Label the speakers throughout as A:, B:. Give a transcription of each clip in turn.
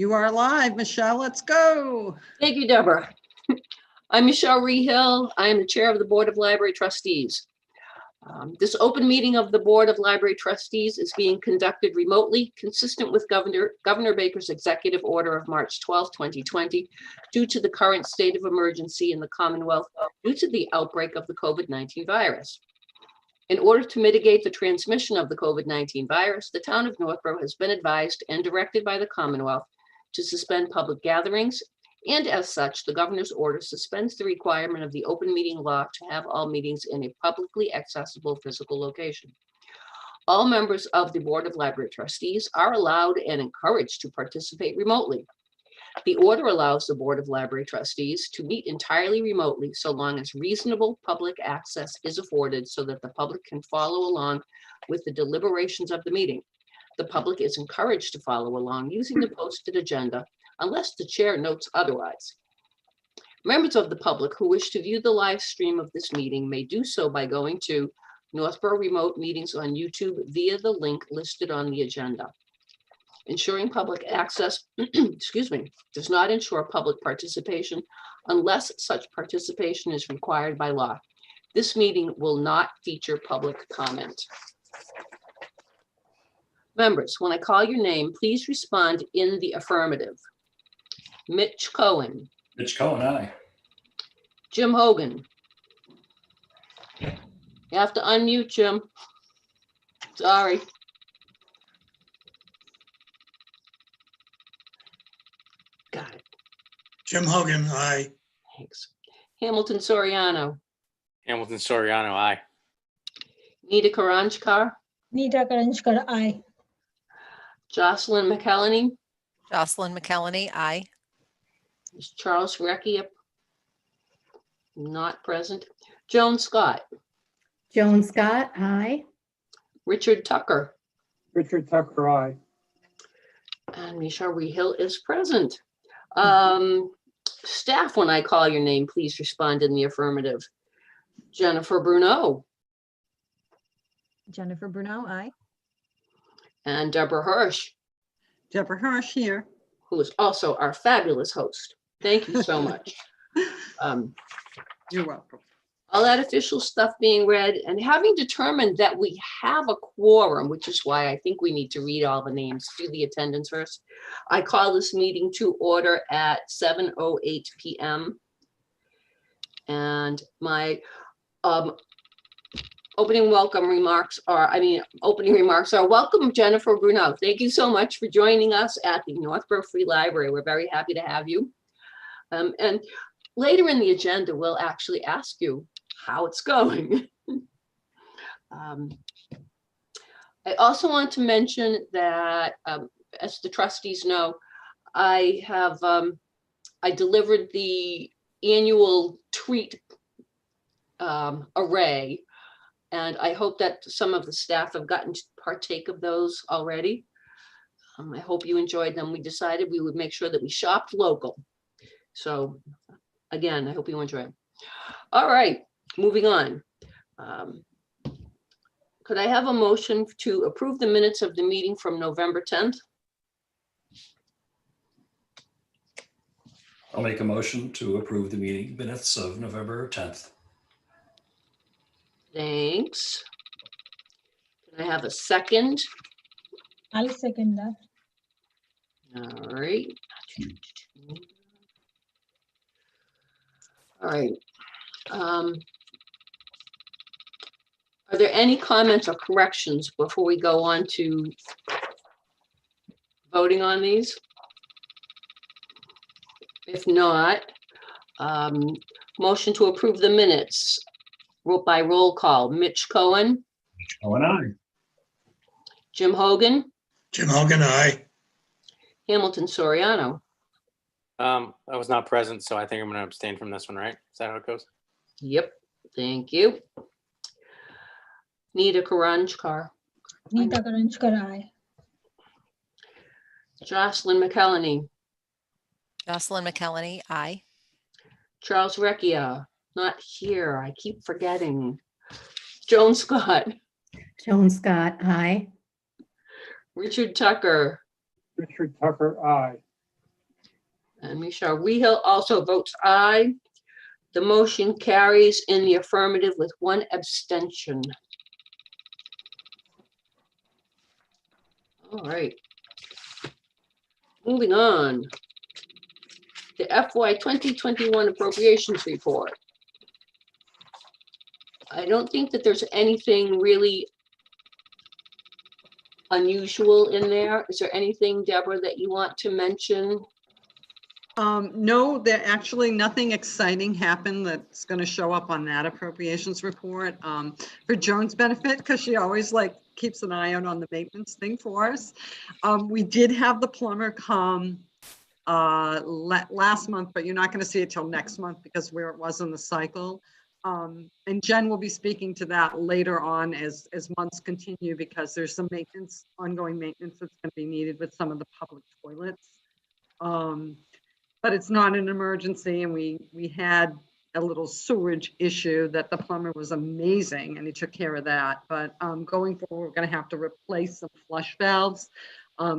A: You are live, Michelle. Let's go.
B: Thank you, Deborah. I'm Michelle Rehill. I am the Chair of the Board of Library Trustees. This open meeting of the Board of Library Trustees is being conducted remotely, consistent with Governor Baker's executive order of March 12, 2020, due to the current state of emergency in the Commonwealth due to the outbreak of the COVID-19 virus. In order to mitigate the transmission of the COVID-19 virus, the town of Northborough has been advised and directed by the Commonwealth to suspend public gatherings, and as such, the governor's order suspends the requirement of the open meeting law to have all meetings in a publicly accessible physical location. All members of the Board of Library Trustees are allowed and encouraged to participate remotely. The order allows the Board of Library Trustees to meet entirely remotely so long as reasonable public access is afforded so that the public can follow along with the deliberations of the meeting. The public is encouraged to follow along using the posted agenda unless the chair notes otherwise. Members of the public who wish to view the live stream of this meeting may do so by going to Northborough Remote Meetings on YouTube via the link listed on the agenda. Ensuring public access, excuse me, does not ensure public participation unless such participation is required by law. This meeting will not feature public comment. Members, when I call your name, please respond in the affirmative. Mitch Cohen.
C: Mitch Cohen, aye.
B: Jim Hogan. You have to unmute, Jim. Sorry. Got it.
D: Jim Hogan, aye.
B: Thanks. Hamilton Soriano.
E: Hamilton Soriano, aye.
B: Nita Karanjkar.
F: Nita Karanjkar, aye.
B: Jocelyn McElhenney.
G: Jocelyn McElhenney, aye.
B: Charles Recchia. Not present. Joan Scott.
H: Joan Scott, aye.
B: Richard Tucker.
I: Richard Tucker, aye.
B: And Michelle Rehill is present. Staff, when I call your name, please respond in the affirmative. Jennifer Bruno.
F: Jennifer Bruno, aye.
B: And Deborah Hirsch,
A: Deborah Hirsch here.
B: who is also our fabulous host. Thank you so much.
A: You're welcome.
B: All that official stuff being read and having determined that we have a quorum, which is why I think we need to read all the names, do the attendance first. I call this meeting to order at 7:08 p.m. And my opening remarks are, welcome Jennifer Bruno. Thank you so much for joining us at the Northborough Free Library. We're very happy to have you. And later in the agenda, we'll actually ask you how it's going. I also want to mention that, as the trustees know, I delivered the annual treat array, and I hope that some of the staff have gotten to partake of those already. I hope you enjoyed them. We decided we would make sure that we shopped local. So again, I hope you enjoy it. All right, moving on. Could I have a motion to approve the minutes of the meeting from November 10th?
C: I'll make a motion to approve the meeting minutes of November 10th.
B: Thanks. Can I have a second?
F: I'll second that.
B: All right. All right. Are there any comments or corrections before we go on to voting on these? If not, motion to approve the minutes by roll call. Mitch Cohen.
C: Mitch Cohen, aye.
B: Jim Hogan.
D: Jim Hogan, aye.
B: Hamilton Soriano.
E: I was not present, so I think I'm going to abstain from this one, right? Is that how it goes?
B: Yep, thank you. Nita Karanjkar.
F: Nita Karanjkar, aye.
B: Jocelyn McElhenney.
G: Jocelyn McElhenney, aye.
B: Charles Recchia, not here. I keep forgetting. Joan Scott.
H: Joan Scott, aye.
B: Richard Tucker.
I: Richard Tucker, aye.
B: And Michelle Rehill also votes aye. The motion carries in the affirmative with one abstention. All right. Moving on. The FY 2021 appropriations report. I don't think that there's anything really unusual in there. Is there anything, Deborah, that you want to mention?
A: No, there actually nothing exciting happened that's going to show up on that appropriations report for Joan's benefit, because she always like keeps an eye out on the maintenance thing for us. We did have the plumber come last month, but you're not going to see it till next month because where it was in the cycle. And Jen will be speaking to that later on as months continue, because there's some maintenance, ongoing maintenance that's going to be needed with some of the public toilets. But it's not an emergency, and we had a little sewage issue that the plumber was amazing and he took care of that. But going forward, we're going to have to replace some flush valves.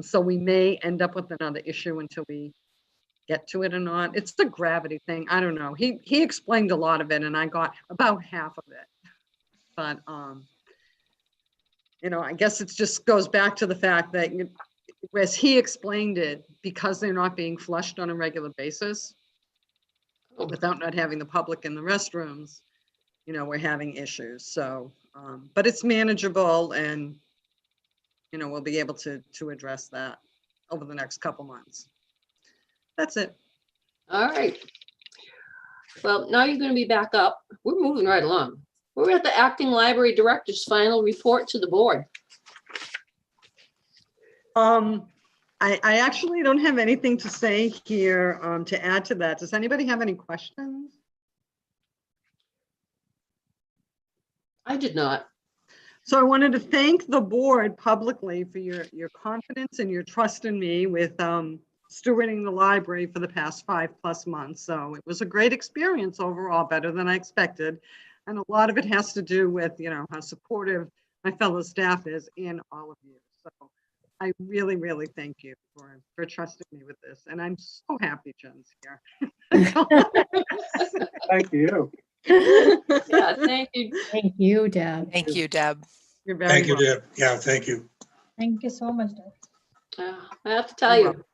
A: So we may end up with another issue until we get to it or not. It's the gravity thing. I don't know. He explained a lot of it and I got about half of it. But you know, I guess it just goes back to the fact that as he explained it, because they're not being flushed on a regular basis, without not having the public in the restrooms, you know, we're having issues. So, but it's manageable, and, you know, we'll be able to address that over the next couple months. That's it.
B: All right. Well, now you're going to be back up. We're moving right along. We're at the acting library director's final report to the board.
A: I actually don't have anything to say here to add to that. Does anybody have any questions?
B: I did not.
A: So I wanted to thank the board publicly for your confidence and your trust in me with stewarding the library for the past 5+ months. So it was a great experience overall, better than I expected. And a lot of it has to do with, you know, how supportive my fellow staff is and all of you. So I really, really thank you for trusting me with this. And I'm so happy Jen's here.
I: Thank you.
B: Yeah, thank you.
H: Thank you, Deb.
G: Thank you, Deb.
A: You're very
D: Thank you,
A: welcome.
D: Deb. Yeah, thank you.
F: Thank you so much, Deb.
B: I have to tell
A: You're
B: you,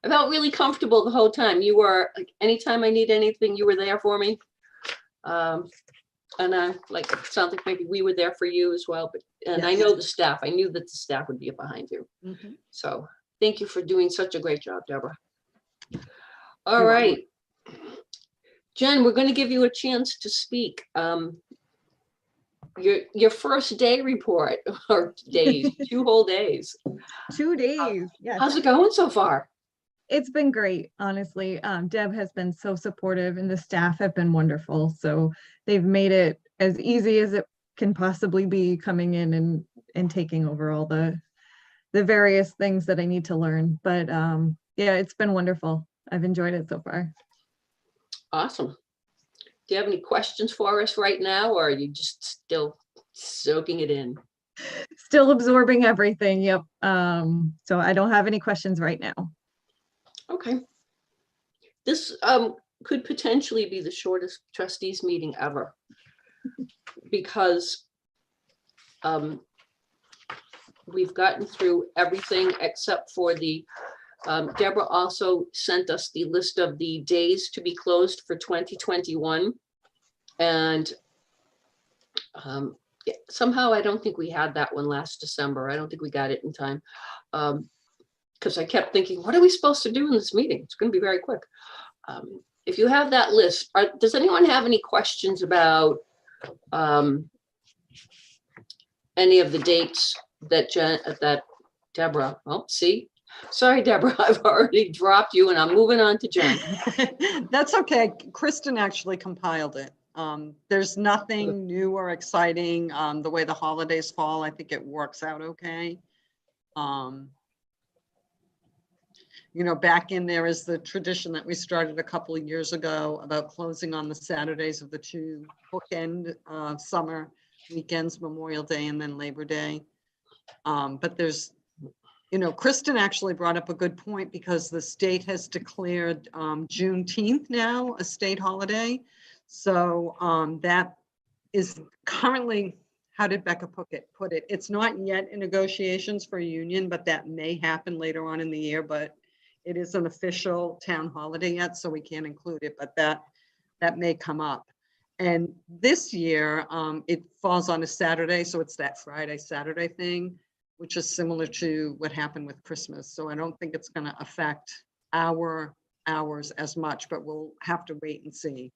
B: I felt really comfortable the whole time. You were like, anytime I need anything, you were there for me. And I like, it sounds like maybe we were there for you as well, but, and I
A: Yes.
B: know the staff, I knew that the staff would be behind you.
A: Mhm.
B: So thank you for doing such a great job, Deborah. All
A: You're
B: right. Jen, we're going to give you a chance to speak. Your first day report, or days, 2 whole days.
J: 2 days. Yes,
B: How's it going so far?
J: it's been great, honestly. Deb has been so supportive and the staff have been wonderful. So they've made it as easy as it can possibly be, coming in and taking over all the various things that I need to learn. But yeah, it's been wonderful. I've enjoyed it so far.
B: Awesome. Do you have any questions for us right now, or are you just still soaking it in?
J: Still absorbing everything. Yep. So I don't have any questions right now.
B: Okay. This could potentially be the shortest trustees meeting ever, because we've gotten through everything except for the Deborah also sent us the list of the days to be closed for 2021. And yeah, somehow I don't think we had that one last December. I don't think we got it in time. Because I kept thinking, what are we supposed to do in this meeting? It's going to be very quick. If you have that list, does anyone have any questions about any of the dates that Deborah, oh, see? Sorry, Deborah, I've already dropped you and I'm moving on to Jen.
A: That's okay. Kristen actually compiled it. There's nothing new or exciting. The way the holidays fall, I think it works out okay. You know, back in there is the tradition that we started a couple of years ago about closing on the Saturdays of the 2 bookend summer weekends, Memorial Day and then Labor Day. But there's Kristen actually brought up a good point because the state has declared Juneteenth now a state holiday. So that is currently, how did Becca put it? It's not yet in negotiations for a union, but that may happen later on in the year, but it is an official town holiday yet, so we can't include it, but that may come up. And this year, it falls on a Saturday, so it's that Friday, Saturday thing, which is similar to what happened with Christmas. So I don't think it's gonna affect our hours as much, but we'll have to wait and see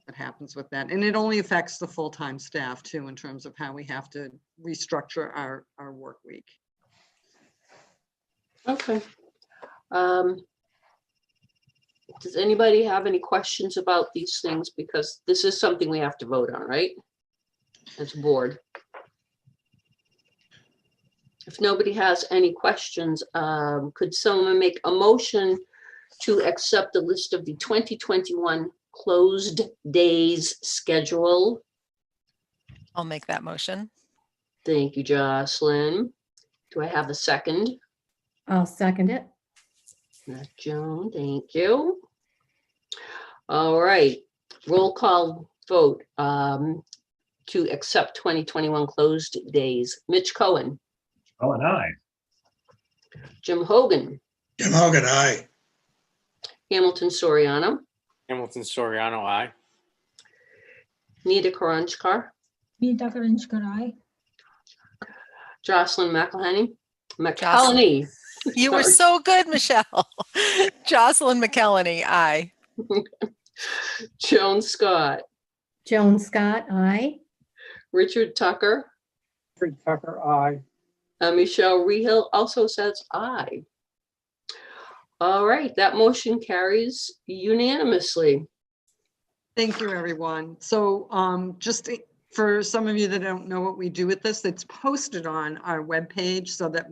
A: what happens with that. And it only affects the full-time staff too, in terms of how we have to restructure our work week.
B: Okay. Does anybody have any questions about these things? Because this is something we have to vote on, right? As a board. If nobody has any questions, could someone make a motion to accept the list of the 2021 closed days schedule?
G: I'll make that motion.
B: Thank you, Jocelyn. Do I have a second?
H: I'll second it.
B: That's Joan, thank you. All right, roll call vote to accept 2021 closed days. Mitch Cohen,
C: Oh, and I.
B: Jim Hogan,
D: Jim Hogan, aye.
B: Hamilton Soriano,
E: Hamilton Soriano, aye.
B: Nita Karanchkar,
F: Nita Karanchkar, aye.
B: Jocelyn McElhenney.
G: You were
B: Sorry.
G: so good, Michelle. Jocelyn McKelney, aye.
B: Joan Scott,
H: Joan Scott, aye.
B: Richard Tucker,
I: Richard Tucker, aye.
B: Michelle Rehill also says aye. All right, that motion carries unanimously.
A: Thank you, everyone. So just for some of you that don't know what we do with this, it's posted on our webpage so that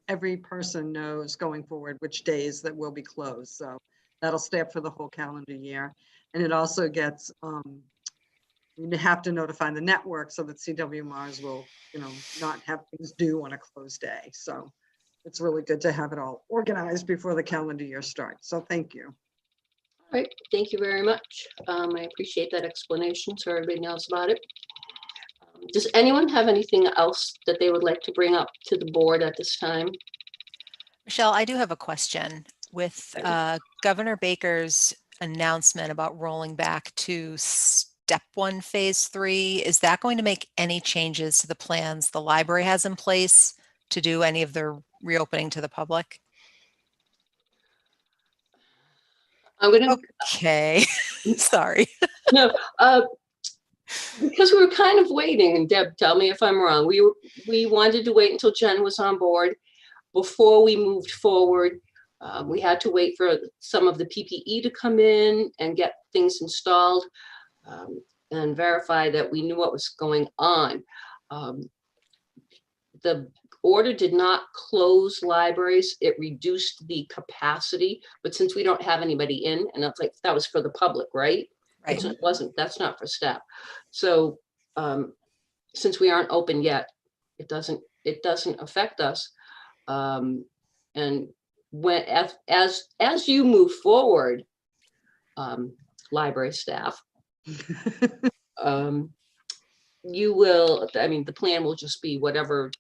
A: every person knows going forward which days that will be closed. So that'll stay up for the whole calendar year. And it also gets, you have to notify the network so that CWMRs will, not have things due on a closed day. So it's really good to have it all organized before the calendar year starts. So thank you.
B: All right, thank you very much. I appreciate that explanation so everybody knows about it. Does anyone have anything else that they would like to bring up to the board at this time?
G: Michelle, I do have a question. With Governor Baker's announcement about rolling back to step 1, phase 3, is that going to make any changes to the plans the library has in place to do any of the reopening to the public?
B: I'm gonna,
G: Okay, sorry.
B: no, because we were kind of waiting, and Deb, tell me if I'm wrong. We wanted to wait until Jen was on board before we moved forward. We had to wait for some of the PPE to come in and get things installed and verify that we knew what was going on. The order did not close libraries. It reduced the capacity, but since we don't have anybody in, and that's like, that was for the public, right?
G: Right.
B: That's not for staff. So since we aren't open yet, it doesn't affect us. And when, as you move forward, library staff, you will, the plan will just be whatever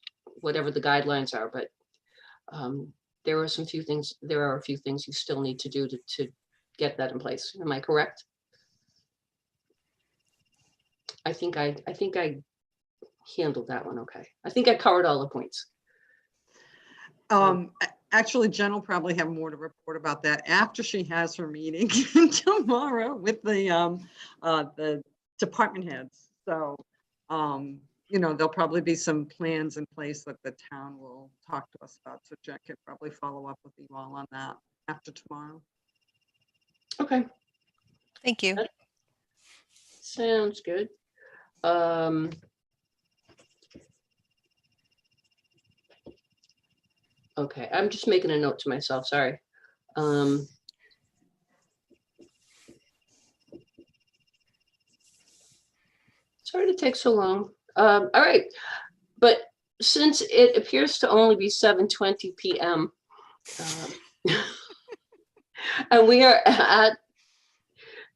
B: the guidelines are, but there are a few things you still need to do to get that in place. Am I correct? I think I handled that one okay. I think I covered all the points.
A: Actually, Jen will probably have more to report about that after she has her meeting tomorrow with the department heads. So, there'll probably be some plans in place that the town will talk to us about. So Jen could probably follow up with you all on that after tomorrow.
B: Okay.
G: Thank you.
B: Sounds good. Okay, I'm just making a note to myself, sorry. Sorry to take so long. All right, but since it appears to only be 7:20 PM, and we are at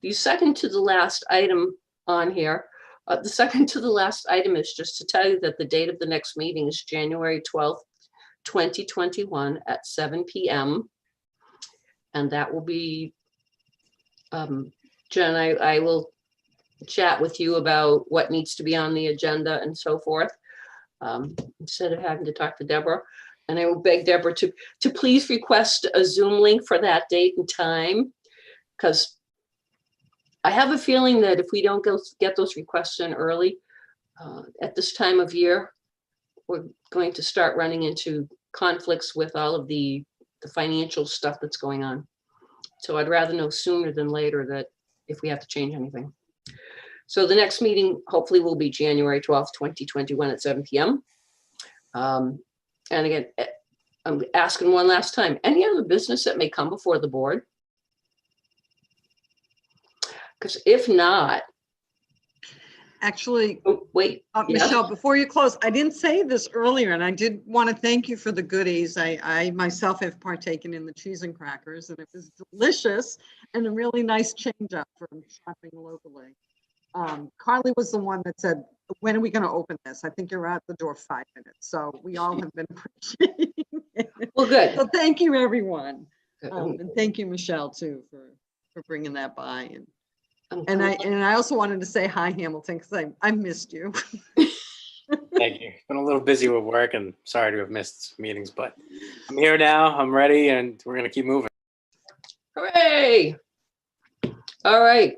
B: the second to the last item on here. The second to the last item is just to tell you that the date of the next meeting is January 12th, 2021 at 7 PM. And that will be, Jen, I will chat with you about what needs to be on the agenda and so forth, instead of having to talk to Deborah. And I will beg Deborah to please request a Zoom link for that date and time, because I have a feeling that if we don't get those requests in early, at this time of year, we're going to start running into conflicts with all of the financial stuff that's going on. So I'd rather know sooner than later that if we have to change anything. So the next meeting hopefully will be January 12th, 2021 at 7 PM. And again, I'm asking one last time, any other business that may come before the board? Because if not,
A: Actually,
B: oh, wait. yeah.
A: Michelle, before you close, I didn't say this earlier, and I did want to thank you for the goodies. I myself have partaken in the cheese and crackers, and it was delicious and a really nice change up from shopping locally. Carly was the one that said, when are we going to open this? I think you're out the door 5 minutes. So we all have been appreciating it.
B: Well, good.
A: So thank you, everyone.
B: Good.
A: And thank you, Michelle, too, for bringing that by.
B: I'm
A: And
B: glad.
A: I also wanted to say hi, Hamilton, because I missed you.
E: Thank you. Been a little busy with work and sorry to have missed meetings, but I'm here now. I'm ready and we're going to keep moving.
B: Hooray! All right.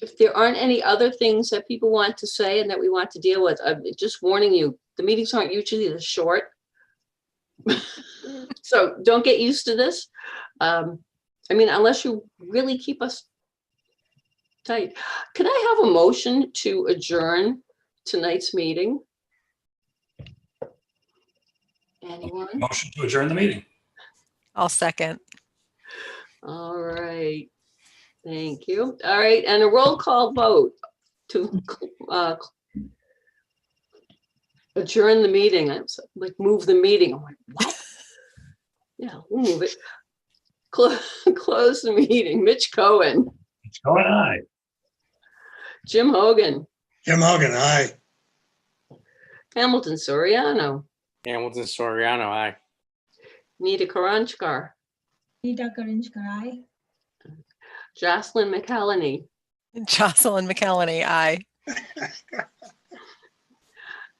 B: If there aren't any other things that people want to say and that we want to deal with, I'm just warning you, the meetings aren't usually this short. So don't get used to this. I mean, unless you really keep us tight. Can I have a motion to adjourn tonight's meeting? Anyone?
C: Motion to adjourn the meeting.
G: I'll second.
B: All right. Thank you. All right, and a roll call vote to adjourn the meeting. I was like, move the meeting. I'm like, what? Yeah, we'll move it. Close the meeting. Mitch Cohen,
C: It's going on.
B: Jim Hogan,
D: Jim Hogan, aye.
B: Hamilton Soriano,
E: Hamilton Soriano, aye.
B: Nita Karanchkar,
F: Nita Karinchkar, aye.
B: Jocelyn McCallany,
G: Jocelyn McKelney, aye.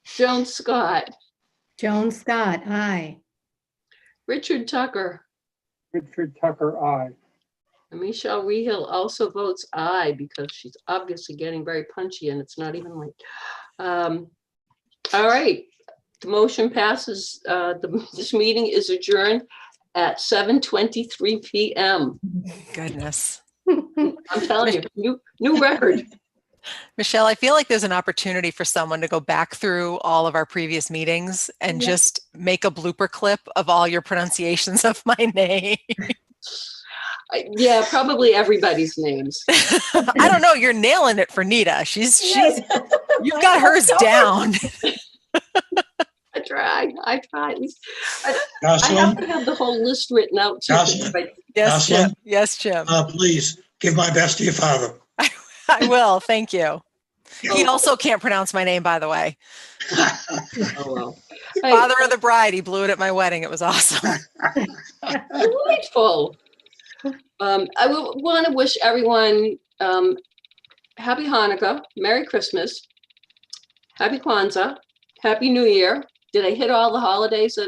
B: Joan Scott,
H: Joan Scott, aye.
B: Richard Tucker,
I: Richard Tucker, aye.
B: and Michelle Rehill also votes aye because she's obviously getting very punchy and it's not even late. All right, the motion passes. This meeting is adjourned at 7:23 PM.
G: Goodness.
B: I'm telling you, new record.
G: Michelle, I feel like there's an opportunity for someone to go back through all of our previous meetings and
F: Yeah.
G: just make a blooper clip of all your pronunciations of my name.
B: Yeah, probably everybody's names.
G: I don't know. You're nailing it for Nita. She's
F: Yes.
G: you've got hers down.
B: I tried. At least I have
D: Jocelyn,
B: to have the whole list written out too.
D: Jocelyn?
B: but
G: Yes, Jim.
D: Jocelyn?
G: Yes, Jim.
D: please give my best to your father.
G: I will. Thank you. He also can't pronounce my name, by the way.
B: Oh well. Hey,
G: Father of the bride. He blew it at my wedding. It was awesome.
B: delightful. I want to wish everyone happy Hanukkah, Merry Christmas, Happy Kwanzaa, Happy New Year. Did I hit all the holidays that